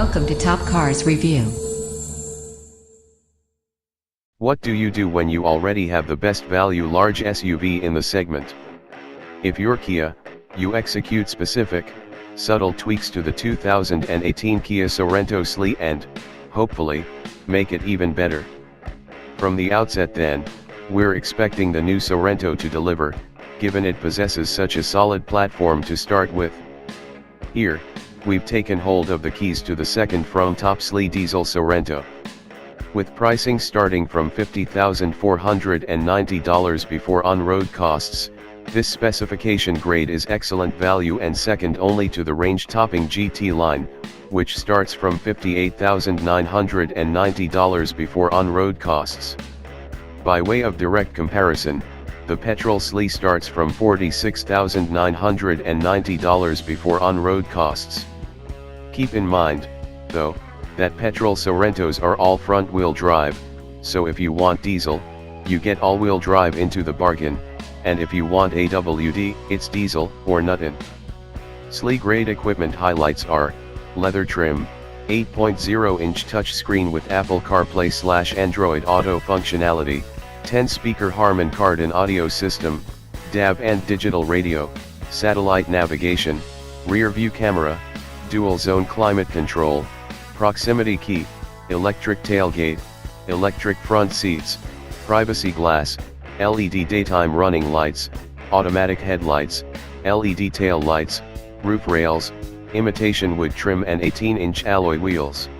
Welcome to Top Cars Review. What do you do when you already have the best value large SUV in the segment? If you're Kia, you execute specific, subtle tweaks to the 2018 Kia Sorento SLi and, hopefully, make it even better. From the outset then, we're expecting the new Sorento to deliver, given it possesses such a solid platform to start with. Here, we've taken hold of the keys to the second from top SLi diesel Sorento. With pricing starting from $50,490 before on-road costs, this specification grade is excellent value and second only to the range-topping GT line, which starts from $58,990 before on-road costs. By way of direct comparison, the petrol SLi starts from $46,990 before on-road costs. Keep in mind, though, that petrol Sorentos are all front-wheel drive, so if you want diesel, you get all-wheel drive into the bargain, and if you want AWD, it's diesel or nuttin. SLi grade equipment highlights are: leather trim, 8.0-inch touchscreen with Apple CarPlay/Android Auto functionality, 10-speaker Harman Kardon audio system, DAB and digital radio, satellite navigation, rear view camera, dual zone climate control, proximity key, electric tailgate, electric front seats, privacy glass, LED daytime running lights, automatic headlights, LED tail lights, roof rails, imitation wood trim and 18-inch alloy wheels.